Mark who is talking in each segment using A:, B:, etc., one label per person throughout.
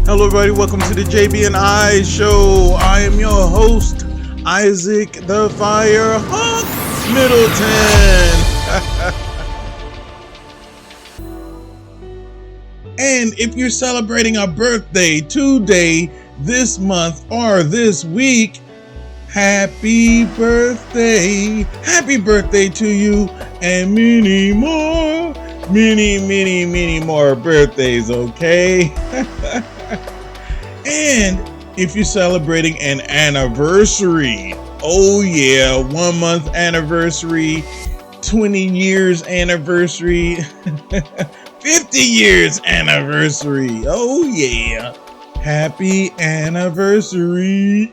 A: Hello everybody, welcome to the JB&I Show. I am your host, Isaac the Fire Hawk Middleton. And if you're celebrating a birthday today, this month, or this week, happy birthday. Happy birthday to you and many more birthdays, okay? And if you're celebrating an anniversary, oh yeah, 1 month anniversary, 20 years anniversary, 50 years anniversary, oh yeah. Happy anniversary.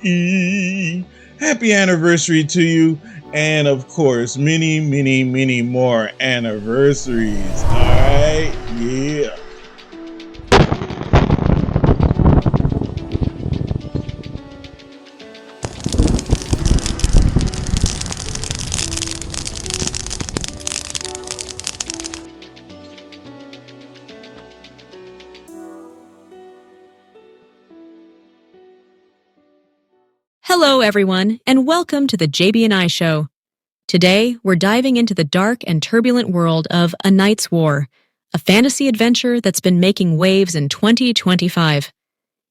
A: Happy anniversary to you. And of course, many more anniversaries. All right, yeah.
B: Hello, everyone, and welcome to the JB&I Show. Today, we're diving into the dark and turbulent world of A Knight's War, a fantasy adventure that's been making waves in 2025.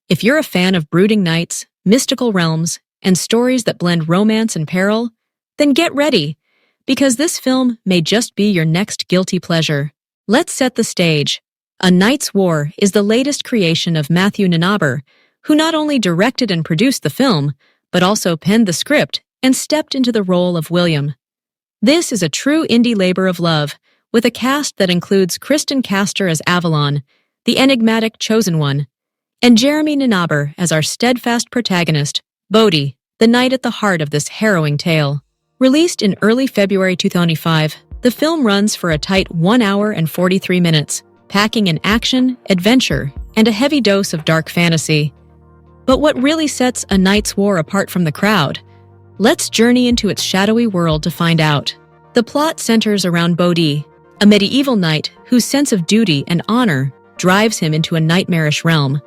B: If you're a fan of brooding knights, mystical realms, and stories that blend romance and peril, then get ready, because this film may just be your next guilty pleasure. Let's set the stage. A Knight's War is the latest creation of Matthew Ninaber, who not only directed and produced the film, but also penned the script and stepped into the role of William. This is a true indie labor of love, with a cast that includes Kristen Castor as Avalon, the enigmatic Chosen One, and Jeremy Ninaber as our steadfast protagonist, Bodhi, the knight at the heart of this harrowing tale. Released in early February 2005, the film runs for a tight 1 hour and 43 minutes, packing in action, adventure, and a heavy dose of dark fantasy. But what really sets A Knight's War apart from the crowd? Let's journey into its shadowy world to find out. The plot centers around Bodhi, a medieval knight whose sense of duty and honor drives him into a nightmarish realm.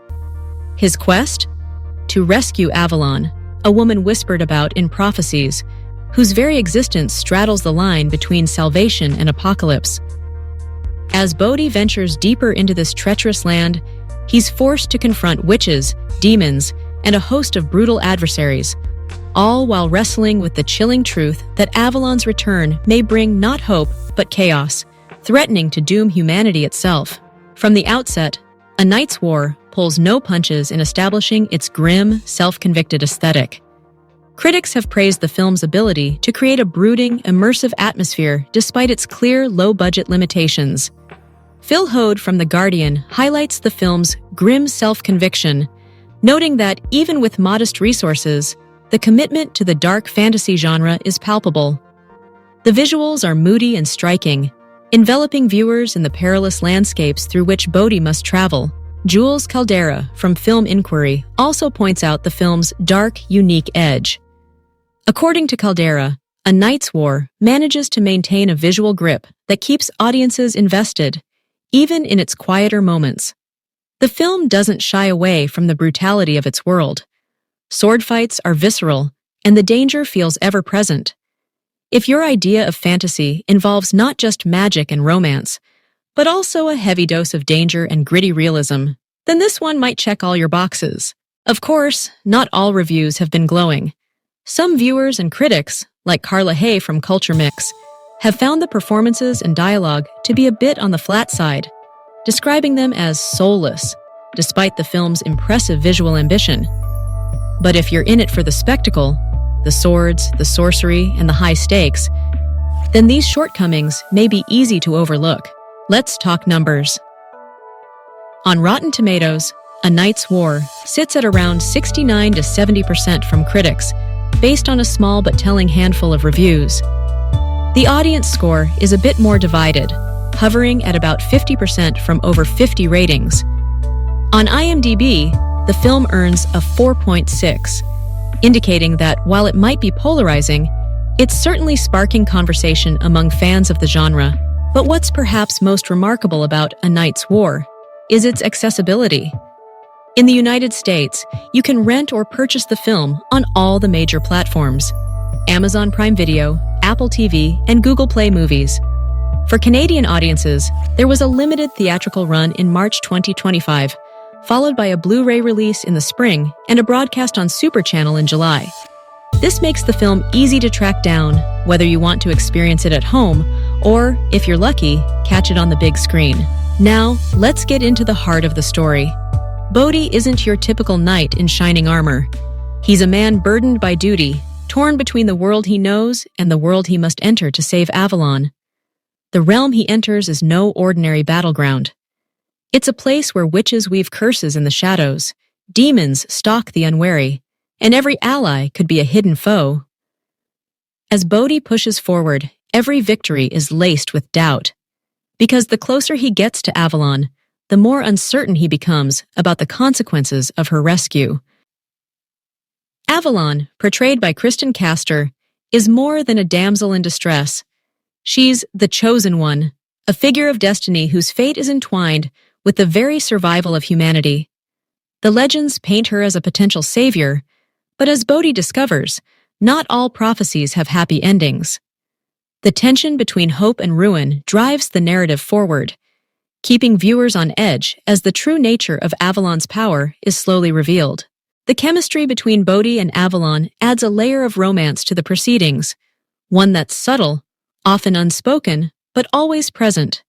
B: His quest? To rescue Avalon, a woman whispered about in prophecies, whose very existence straddles the line between salvation and apocalypse. As Bodhi ventures deeper into this treacherous land, he's forced to confront witches, demons, and a host of brutal adversaries, all while wrestling with the chilling truth that Avalon's return may bring not hope, but chaos, threatening to doom humanity itself. From the outset, A Knight's War pulls no punches in establishing its grim, self-convicted aesthetic. Critics have praised the film's ability to create a brooding, immersive atmosphere despite its clear, low-budget limitations. Phil Hode from The Guardian highlights the film's grim self-conviction, noting that even with modest resources, the commitment to the dark fantasy genre is palpable. The visuals are moody and striking, enveloping viewers in the perilous landscapes through which Bodhi must travel. Jules Caldera from Film Inquiry also points out the film's dark, unique edge. According to Caldera, A Knight's War manages to maintain a visual grip that keeps audiences invested, even in its quieter moments. The film doesn't shy away from the brutality of its world. Sword fights are visceral, and the danger feels ever-present. If your idea of fantasy involves not just magic and romance, but also a heavy dose of danger and gritty realism, then this one might check all your boxes. Of course, not all reviews have been glowing. Some viewers and critics, like Carla Hay from Culture Mix, have found the performances and dialogue to be a bit on the flat side, describing them as soulless, despite the film's impressive visual ambition. But if you're in it for the spectacle, the swords, the sorcery, and the high stakes, then these shortcomings may be easy to overlook. Let's talk numbers. On Rotten Tomatoes, A Knight's War sits at around 69 to 70% from critics, based on a small but telling handful of reviews. The audience score is a bit more divided, hovering at about 50% from over 50 ratings. On IMDb, the film earns a 4.6, indicating that while it might be polarizing, it's certainly sparking conversation among fans of the genre. But what's perhaps most remarkable about A Knight's War is its accessibility. In the United States, you can rent or purchase the film on all the major platforms: Amazon Prime Video, Apple TV, and Google Play Movies. For Canadian audiences, there was a limited theatrical run in March 2025, followed by a Blu-ray release in the spring and a broadcast on Super Channel in July. This makes the film easy to track down, whether you want to experience it at home or, if you're lucky, catch it on the big screen. Now, let's get into the heart of the story. Bodhi isn't your typical knight in shining armor. He's a man burdened by duty, torn between the world he knows and the world he must enter to save Avalon. The realm he enters is no ordinary battleground. It's a place where witches weave curses in the shadows, demons stalk the unwary, and every ally could be a hidden foe. As Bodhi pushes forward, every victory is laced with doubt. Because the closer he gets to Avalon, the more uncertain he becomes about the consequences of her rescue. Avalon, portrayed by Kristen Castor, is more than a damsel in distress. She's the chosen one, a figure of destiny whose fate is entwined with the very survival of humanity. The legends paint her as a potential savior, but as Bodhi discovers, not all prophecies have happy endings. The tension between hope and ruin drives the narrative forward, keeping viewers on edge as the true nature of Avalon's power is slowly revealed. The chemistry between Bodhi and Avalon adds a layer of romance to the proceedings, one that's subtle, often unspoken, but always present.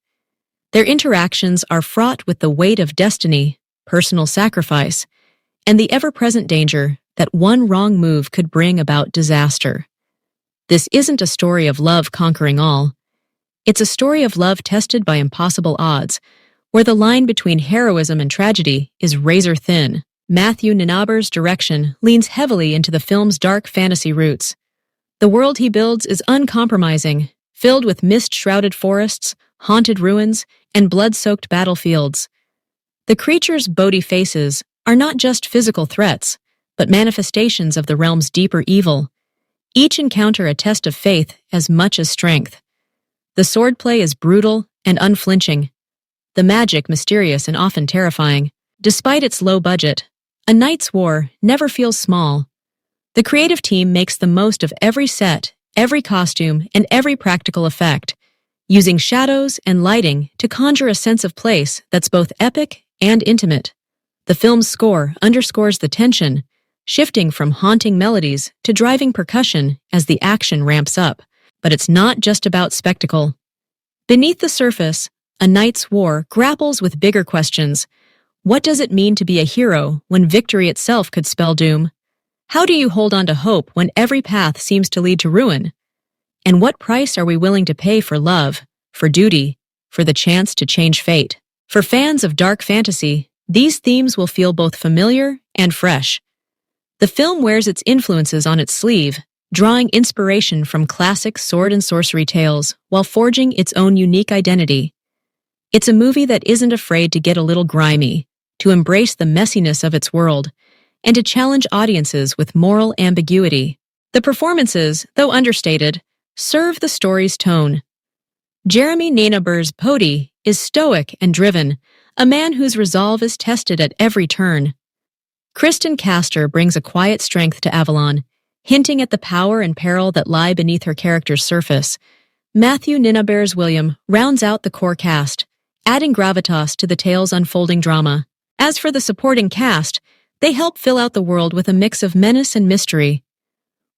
B: Their interactions are fraught with the weight of destiny, personal sacrifice, and the ever-present danger that one wrong move could bring about disaster. This isn't a story of love conquering all. It's a story of love tested by impossible odds, where the line between heroism and tragedy is razor thin. Matthew Ninaber's direction leans heavily into the film's dark fantasy roots. The world he builds is uncompromising, filled with mist-shrouded forests, haunted ruins, and blood-soaked battlefields. The creatures Bodhi faces are not just physical threats, but manifestations of the realm's deeper evil. Each encounter a test of faith as much as strength. The swordplay is brutal and unflinching, the magic mysterious and often terrifying. Despite its low budget, A Knight's War never feels small. The creative team makes the most of every set, every costume, and every practical effect, using shadows and lighting to conjure a sense of place that's both epic and intimate. The film's score underscores the tension, shifting from haunting melodies to driving percussion as the action ramps up. But it's not just about spectacle. Beneath the surface, A Knight's War grapples with bigger questions. What does it mean to be a hero when victory itself could spell doom? How do you hold on to hope when every path seems to lead to ruin? And what price are we willing to pay for love, for duty, for the chance to change fate? For fans of dark fantasy, these themes will feel both familiar and fresh. The film wears its influences on its sleeve, drawing inspiration from classic sword and sorcery tales while forging its own unique identity. It's a movie that isn't afraid to get a little grimy, to embrace the messiness of its world, and to challenge audiences with moral ambiguity. The performances, though understated, serve the story's tone. Jeremy Ninaber's Bodhi is stoic and driven, a man whose resolve is tested at every turn. Kristen Castor brings a quiet strength to Avalon, hinting at the power and peril that lie beneath her character's surface. Matthew Ninaber's William rounds out the core cast, adding gravitas to the tale's unfolding drama. As for the supporting cast, they help fill out the world with a mix of menace and mystery.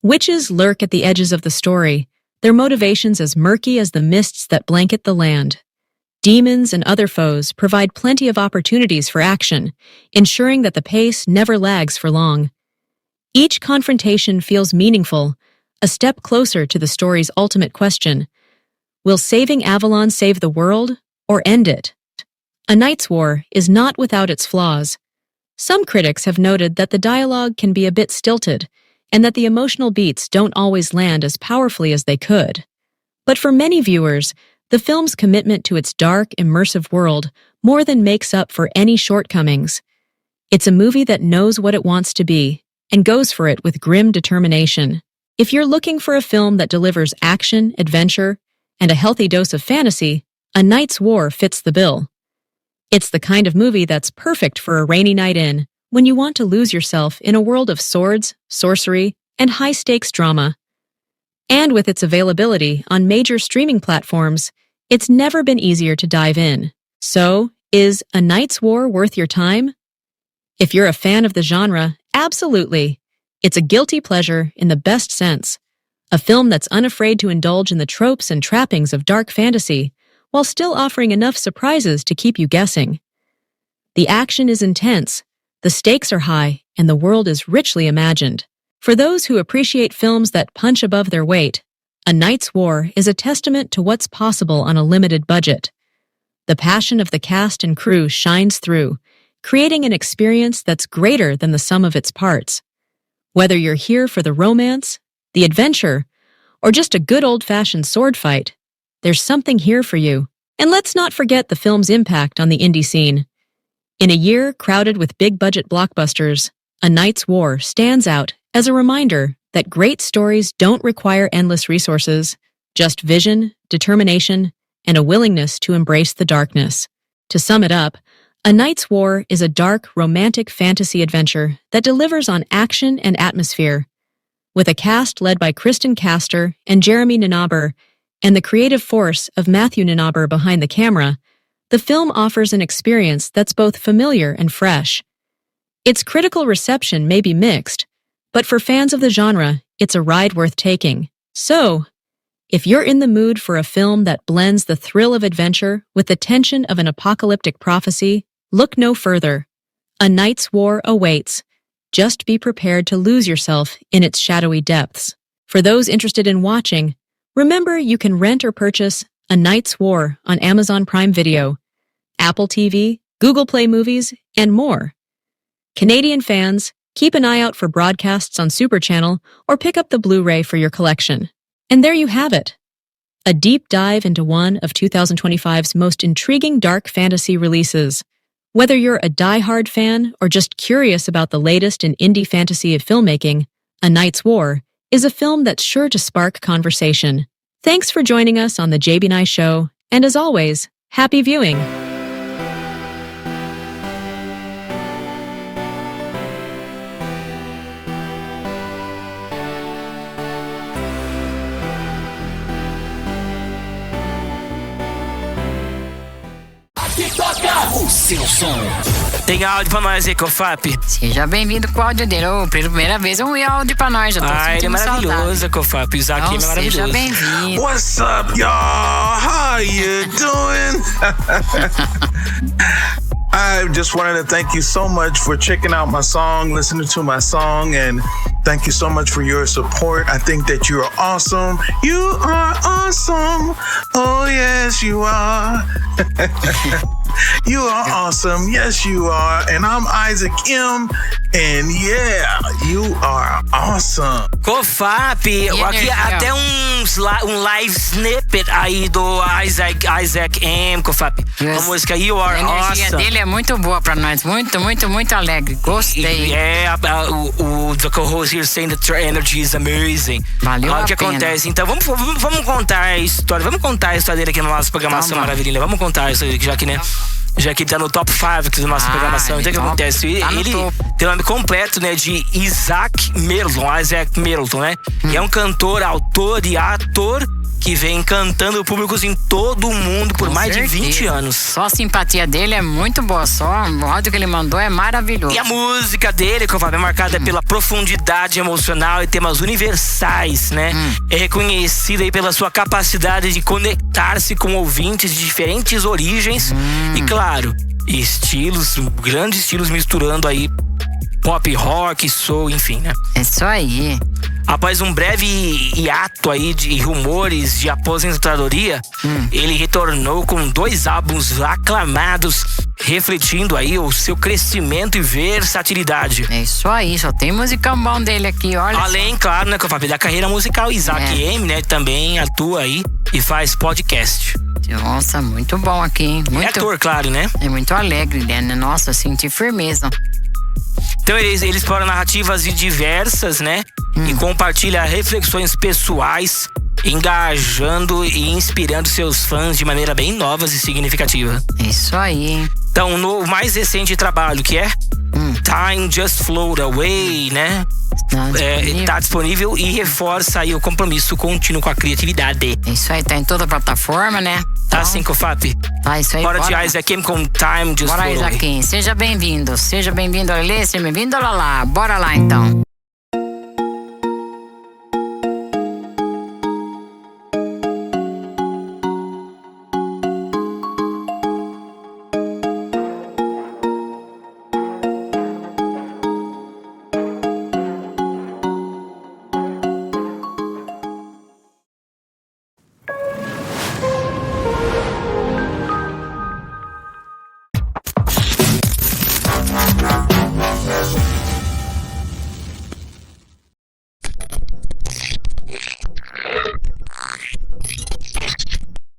B: Witches lurk at the edges of the story, their motivations as murky as the mists that blanket the land. Demons and other foes provide plenty of opportunities for action, ensuring that the pace never lags for long. Each confrontation feels meaningful, a step closer to the story's ultimate question. Will saving Avalon save the world, or end it? A Knight's War is not without its flaws. Some critics have noted that the dialogue can be a bit stilted, and that the emotional beats don't always land as powerfully as they could. But for many viewers, the film's commitment to its dark, immersive world more than makes up for any shortcomings. It's a movie that knows what it wants to be, and goes for it with grim determination. If you're looking for a film that delivers action, adventure, and a healthy dose of fantasy, A Knight's War fits the bill. It's the kind of movie that's perfect for a rainy night in, when you want to lose yourself in a world of swords, sorcery, and high-stakes drama. And with its availability on major streaming platforms, it's never been easier to dive in. So, is A Knight's War worth your time? If you're a fan of the genre, absolutely. It's a guilty pleasure in the best sense. A film that's unafraid to indulge in the tropes and trappings of dark fantasy, while still offering enough surprises to keep you guessing. The action is intense, the stakes are high, and the world is richly imagined. For those who appreciate films that punch above their weight, A Knight's War is a testament to what's possible on a limited budget. The passion of the cast and crew shines through, creating an experience that's greater than the sum of its parts. Whether you're here for the romance, the adventure, or just a good old-fashioned sword fight, there's something here for you. And let's not forget the film's impact on the indie scene. In a year crowded with big-budget blockbusters, A Knight's War stands out as a reminder that great stories don't require endless resources, just vision, determination, and a willingness to embrace the darkness. To sum it up, A Knight's War is a dark, romantic fantasy adventure that delivers on action and atmosphere. With a cast led by Kristen Castor and Jeremy Ninaber, and the creative force of Matthew Ninaber behind the camera, the film offers an experience that's both familiar and fresh. Its critical reception may be mixed, but for fans of the genre, it's a ride worth taking. So, if you're in the mood for a film that blends the thrill of adventure with the tension of an apocalyptic prophecy, look no further. A Knight's War awaits. Just be prepared to lose yourself in its shadowy depths. For those interested in watching, remember you can rent or purchase A Knight's War on Amazon Prime Video, Apple TV, Google Play Movies, and more. Canadian fans, keep an eye out for broadcasts on Super Channel or pick up the Blu-ray for your collection. And there you have it. A deep dive into one of 2025's most intriguing dark fantasy releases. Whether you're a die-hard fan or just curious about the latest in indie fantasy of filmmaking, A Knight's War is a film that's sure to spark conversation. Thanks for joining us on the JB&I Show, and as always, happy viewing!
C: O seu som. Tem áudio pra nós aí, Cofap?
D: Seja bem-vindo com o áudio dele. Primeira vez um áudio pra nós. Já tô
C: ele é maravilhoso,
D: saudade.
C: Cofap. O Isaac é maravilhoso.
D: Seja bem-vindo.
A: What's up, y'all? How you doing? I just wanted to thank you so much for checking out my song, listening to my song, and thank you so much for your support. I think that you are awesome. You are awesome. Oh, yes, you are. You are awesome. Yes, you are. And I'm Isaac M. And yeah, you are awesome.
C: Cofap, aqui até um live snippet aí do Isaac M. Cofap. A música You Are Awesome.
D: A energia dele é muito boa pra nós. Muito, muito, muito alegre. Gostei.
C: The co-host here saying that your energy is amazing.
D: Valeu a
C: O que
D: pena.
C: acontece? Então vamos contar a história. Vamos contar a história dele aqui na nossa programação maravilhosa. Vamos contar a história dele, já que ele tá no top 5 aqui da nossa programação. Então o que acontece? Ele tem o nome completo, né, de Isaac Middleton, né? E é um cantor, autor e ator que vem cantando públicos em todo o mundo por mais de 20 anos.
D: Só a simpatia dele é muito boa. Só o áudio que ele mandou é maravilhoso.
C: E a música dele, que eu falo, é marcada pela profundidade emocional e temas universais, né? É reconhecida aí pela sua capacidade de conectar-se com ouvintes de diferentes origens e, claro, grandes estilos misturando aí pop, rock, soul, enfim, né?
D: É isso aí.
C: Após um breve hiato aí de rumores de aposentadoria, ele retornou com 2 álbuns aclamados, refletindo aí o seu crescimento e versatilidade.
D: É isso aí, só tem musicão bom dele aqui, olha.
C: Além, claro, né, da carreira musical, Isaac M, né, também atua aí e faz podcast.
D: Nossa, muito bom aqui, hein?
C: É ator, claro, né?
D: É muito alegre, né? Nossa, senti firmeza.
C: Então ele explora narrativas diversas, né? E compartilha reflexões pessoais, engajando e inspirando seus fãs de maneira bem nova e significativa.
D: É isso aí, hein?
C: Então, no mais recente trabalho, que é Time Just Float Away, né? Tá disponível e reforça aí o compromisso contínuo com a criatividade.
D: Isso aí, tá em toda a plataforma, né?
C: Tá assim, Cofap?
D: Tá, isso aí.
C: Bora de Isaac M com Time Just Float Away.
D: Bora, Isaac. Seja bem-vindo, Alê, seja bem-vindo, Lelê, seja bem-vindo, Lala. Bora lá, então.